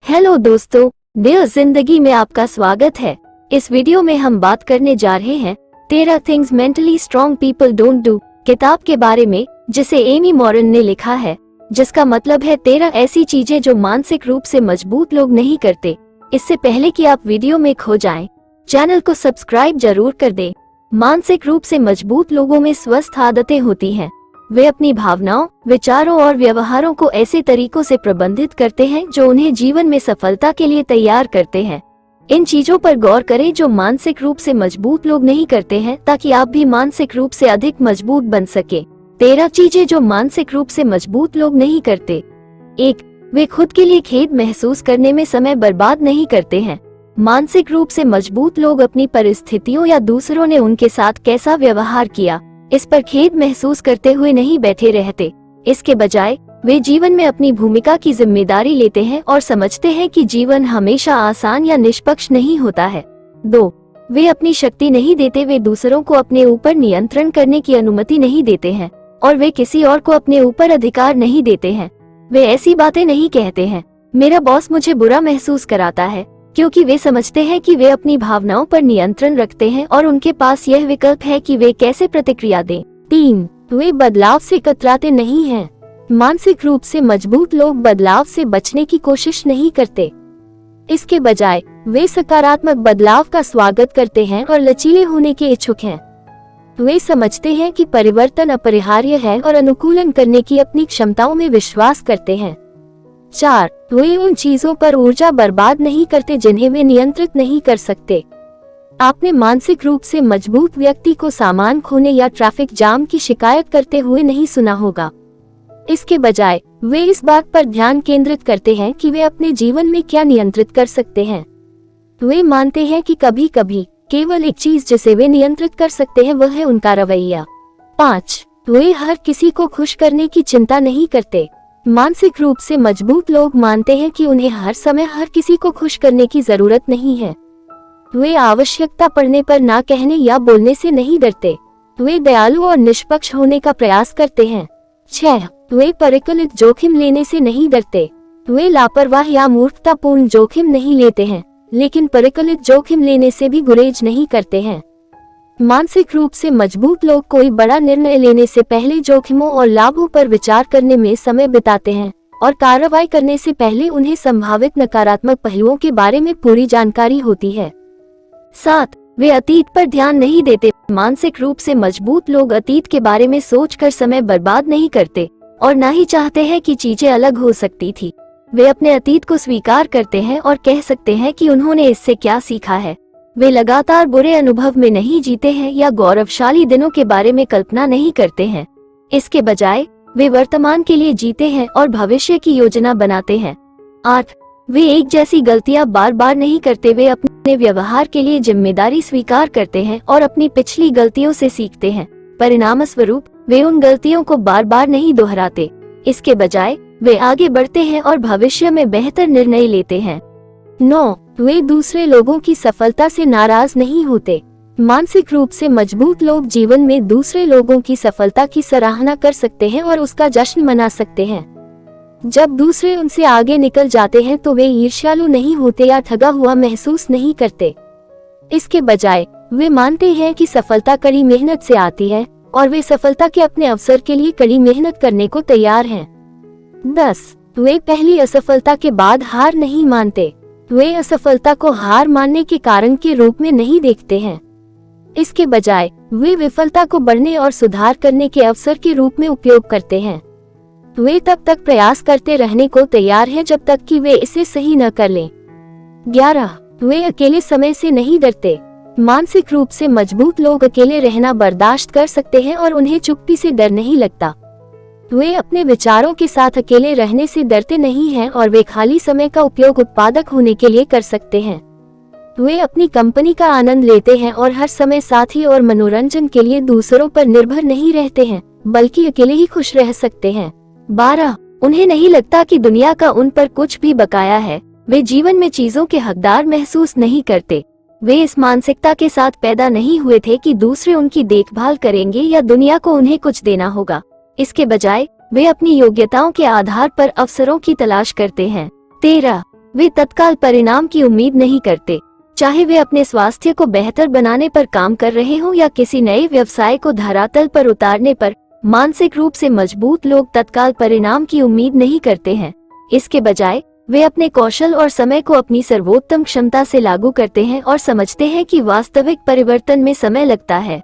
Hello दोस्तों, dear जिंदगी में आपका स्वागत है। इस वीडियो में हम बात करने जा रहे हैं 13 things mentally strong people don't do किताब के बारे में, जिसे एमी मॉरन ने लिखा है, जिसका मतलब है 13 ऐसी चीजें जो मानसिक रूप से मजबूत लोग नहीं करते। इससे पहले कि आप वीडियो में खो जाएं, चैनल को सब्सक्राइब जरूर कर दें। मानसिक रूप से मजबूत लोगों में स्वस्थ आदतें होती हैं। वे अपनी भावनाओं, विचारों और व्यवहारों को ऐसे तरीकों से प्रबंधित करते हैं जो उन्हें जीवन में सफलता के लिए तैयार करते हैं। इन चीजों पर गौर करें जो मानसिक रूप से मजबूत लोग नहीं करते हैं, ताकि आप भी मानसिक रूप से अधिक मजबूत बन सके। 13 चीजें जो मानसिक रूप से मजबूत लोग नहीं करते। 1. वे खुद के लिए खेद महसूस करने में समय बर्बाद नहीं करते हैं। मानसिक रूप से मजबूत लोग अपनी परिस्थितियों या दूसरों ने उनके साथ कैसा व्यवहार किया, इस पर खेद महसूस करते हुए नहीं बैठे रहते। इसके बजाय वे जीवन में अपनी भूमिका की जिम्मेदारी लेते हैं और समझते हैं कि जीवन हमेशा आसान या निष्पक्ष नहीं होता है। 2. वे अपनी शक्ति नहीं देते। वे दूसरों को अपने ऊपर नियंत्रण करने की अनुमति नहीं देते हैं और वे किसी और को अपने ऊपर अधिकार नहीं देते हैं। वे ऐसी बातें नहीं कहते हैं, मेरा बॉस मुझे बुरा महसूस कराता है, क्योंकि वे समझते हैं कि वे अपनी भावनाओं पर नियंत्रण रखते हैं और उनके पास यह विकल्प है कि वे कैसे प्रतिक्रिया दें। 3. वे बदलाव से कतराते नहीं हैं। मानसिक रूप से मजबूत लोग बदलाव से बचने की कोशिश नहीं करते। इसके बजाय वे सकारात्मक बदलाव का स्वागत करते हैं और लचीले होने के इच्छुक हैं। वे समझते हैं कि परिवर्तन अपरिहार्य है और अनुकूलन करने की अपनी क्षमताओं में विश्वास करते हैं। 4. वे उन चीजों पर ऊर्जा बर्बाद नहीं करते जिन्हें वे नियंत्रित नहीं कर सकते। आपने मानसिक रूप से मजबूत व्यक्ति को सामान खोने या ट्रैफिक जाम की शिकायत करते हुए नहीं सुना होगा। इसके बजाय वे इस बात पर ध्यान केंद्रित करते हैं कि वे अपने जीवन में क्या नियंत्रित कर सकते हैं। वे मानते हैं कि कभी कभी केवल एक चीज जिसे वे नियंत्रित कर सकते हैं वह है उनका रवैया। 5. वे हर किसी को खुश करने की चिंता नहीं करते। मानसिक रूप से मजबूत लोग मानते हैं कि उन्हें हर समय हर किसी को खुश करने की जरूरत नहीं है। वे आवश्यकता पड़ने पर ना कहने या बोलने से नहीं डरते। वे दयालु और निष्पक्ष होने का प्रयास करते हैं। 6. वे परिकलित जोखिम लेने से नहीं डरते। वे लापरवाह या मूर्खतापूर्ण जोखिम नहीं लेते हैं, लेकिन परिकलित जोखिम लेने से भी गुरेज नहीं करते हैं। मानसिक रूप से मजबूत लोग कोई बड़ा निर्णय लेने से पहले जोखिमों और लाभों पर विचार करने में समय बिताते हैं और कार्रवाई करने से पहले उन्हें संभावित नकारात्मक पहलुओं के बारे में पूरी जानकारी होती है। 7. वे अतीत पर ध्यान नहीं देते। मानसिक रूप से मजबूत लोग अतीत के बारे में सोचकर समय बर्बाद नहीं करते और ना ही चाहते हैं कि चीजें अलग हो सकती थी। वे अपने अतीत को स्वीकार करते हैं और कह सकते हैं कि उन्होंने इससे क्या सीखा है। वे लगातार बुरे अनुभव में नहीं जीते हैं या गौरवशाली दिनों के बारे में कल्पना नहीं करते हैं। इसके बजाय वे वर्तमान के लिए जीते हैं और भविष्य की योजना बनाते हैं। 8. वे एक जैसी गलतियां बार बार नहीं करते। वे अपने व्यवहार के लिए जिम्मेदारी स्वीकार करते हैं और अपनी पिछली गलतियों से सीखते हैं। परिणामस्वरूप वे उन गलतियों को बार बार नहीं दोहराते। इसके बजाय वे आगे बढ़ते हैं और भविष्य में बेहतर निर्णय लेते हैं। 9. वे दूसरे लोगों की सफलता से नाराज नहीं होते। मानसिक रूप से मजबूत लोग जीवन में दूसरे लोगों की सफलता की सराहना कर सकते हैं और उसका जश्न मना सकते हैं। जब दूसरे उनसे आगे निकल जाते हैं तो वे ईर्ष्यालु नहीं होते या ठगा हुआ महसूस नहीं करते। इसके बजाय वे मानते हैं कि सफलता कड़ी मेहनत से आती है और वे सफलता के अपने अवसर के लिए कड़ी मेहनत करने को तैयार हैं। 10. वे पहली असफलता के बाद हार नहीं मानते। वे असफलता को हार मानने के कारण के रूप में नहीं देखते हैं। इसके बजाय वे विफलता को बढ़ने और सुधार करने के अवसर के रूप में उपयोग करते हैं। वे तब तक प्रयास करते रहने को तैयार हैं जब तक कि वे इसे सही न कर लें। 11. वे अकेले समय से नहीं डरते। मानसिक रूप से मजबूत लोग अकेले रहना बर्दाश्त कर सकते हैं और उन्हें चुप्पी से डर नहीं लगता। वे अपने विचारों के साथ अकेले रहने से डरते नहीं हैं और वे खाली समय का उपयोग उत्पादक होने के लिए कर सकते हैं। वे अपनी कंपनी का आनंद लेते हैं और हर समय साथी और मनोरंजन के लिए दूसरों पर निर्भर नहीं रहते हैं, बल्कि अकेले ही खुश रह सकते हैं। 12. उन्हें नहीं लगता कि दुनिया का उन पर कुछ भी बकाया है। वे जीवन में चीजों के हकदार महसूस नहीं करते। वे इस मानसिकता के साथ पैदा नहीं हुए थे कि दूसरे उनकी देखभाल करेंगे या दुनिया को उन्हें कुछ देना होगा। इसके बजाय वे अपनी योग्यताओं के आधार पर अवसरों की तलाश करते हैं। 13. वे तत्काल परिणाम की उम्मीद नहीं करते। चाहे वे अपने स्वास्थ्य को बेहतर बनाने पर काम कर रहे हों या किसी नए व्यवसाय को धरातल पर उतारने पर, मानसिक रूप से मजबूत लोग तत्काल परिणाम की उम्मीद नहीं करते हैं। इसके बजाय वे अपने कौशल और समय को अपनी सर्वोत्तम क्षमता से लागू करते हैं और समझते हैं कि वास्तविक परिवर्तन में समय लगता है।